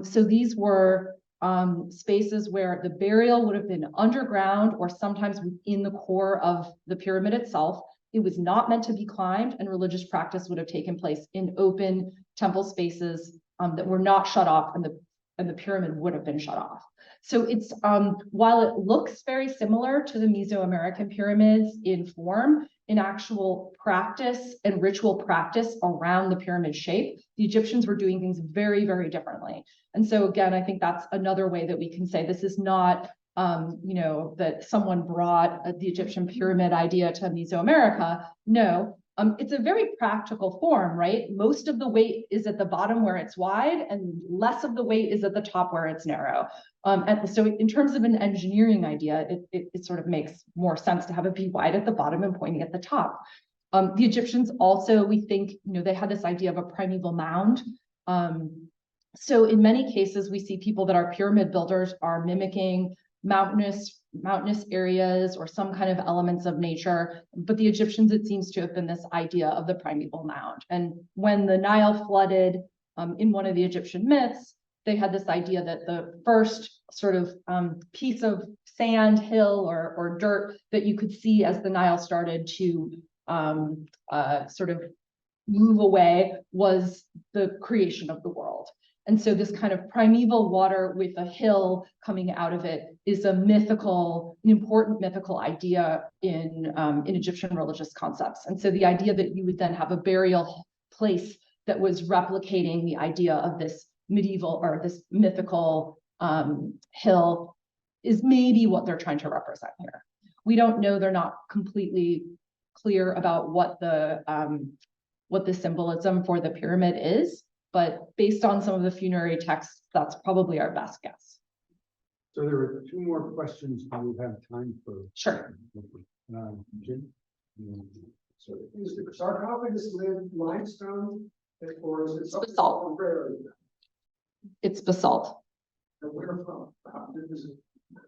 So these were spaces where the burial would have been underground or sometimes within the core of the pyramid itself. It was not meant to be climbed, and religious practice would have taken place in open temple spaces that were not shut off, and the pyramid would have been shut off. So it's while it looks very similar to the Mesoamerican pyramids in form, in actual practice and ritual practice around the pyramid shape, the Egyptians were doing things very, very differently. And so again, I think that's another way that we can say this is not, that someone brought the Egyptian pyramid idea to Mesoamerica. No, it's a very practical form, right? Most of the weight is at the bottom where it's wide, and less of the weight is at the top where it's narrow. And so in terms of an engineering idea, it sort of makes more sense to have it be wide at the bottom and pointing at the top. The Egyptians also, we think, they had this idea of a primeval mound. So in many cases, we see people that are pyramid builders are mimicking mountainous areas or some kind of elements of nature. But the Egyptians, it seems to have been this idea of the primeval mound. And when the Nile flooded, in one of the Egyptian myths, they had this idea that the first sort of piece of sand, hill, or dirt that you could see as the Nile started to sort of move away was the creation of the world. And so this kind of primeval water with a hill coming out of it is an important mythical idea in Egyptian religious concepts. And so the idea that you would then have a burial place that was replicating the idea of this medieval or this mythical hill is maybe what they're trying to represent here. We don't know, they're not completely clear about what the symbolism for the pyramid is, but based on some of the funerary texts, that's probably our best guess. So there are two more questions we have time for. Sure. Jim? So is the sarcophagus lid limestone or is it something basalt. rare? It's basalt. And where from? Is it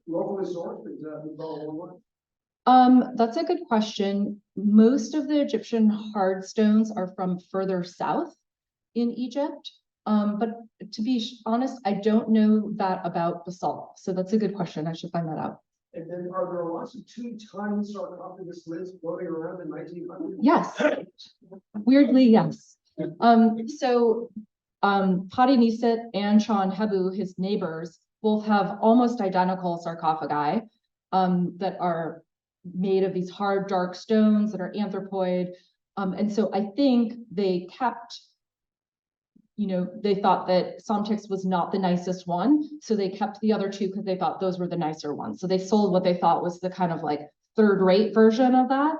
locally sourced? Is that the That's a good question. Most of the Egyptian hard stones are from further south in Egypt. But to be honest, I don't know that about basalt. So that's a good question. I should find that out. And then are there lots of 2-ton sarcophagus lids floating around in 1900? Yes. Weirdly, yes. So Padi Niset and Sean Hebu, his neighbors, both have almost identical sarcophagi that are made of these hard, dark stones that are anthropoid. And so I think they kept, they thought that Somtix was not the nicest one. So they kept the other two because they thought those were the nicer ones. So they sold what they thought was the kind of like third-rate version of that.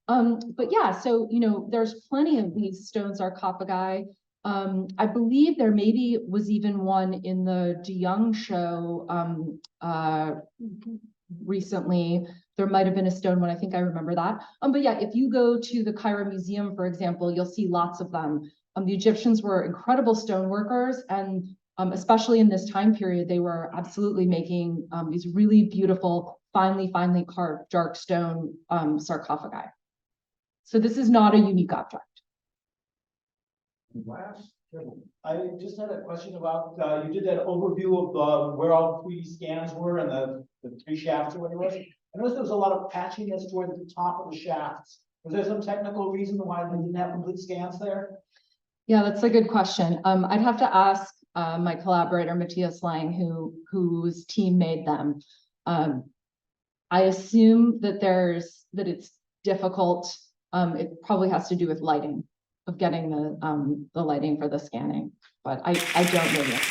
But yeah, so, there's plenty of these stone sarcophagi. I believe there maybe was even one in the De Young show recently. There might have been a stone one. I think I remember that. But yeah, if you go to the Cairo Museum, for example, you'll see lots of them. The Egyptians were incredible stone workers, and especially in this time period, they were absolutely making these really beautiful, finely carved dark stone sarcophagi. So this is not a unique object. Last. I just had a question about, you did that overview of where all the 3D scans were and the 3 shafts or whatever. I noticed there was a lot of patchiness toward the top of the shafts. Was there some technical reason why they didn't have complete scans there? Yeah, that's a good question. I'd have to ask my collaborator, Matthias Lang, whose team made them. I assume that it's difficult. It probably has to do with lighting, of getting the lighting for the scanning, but I don't know yet.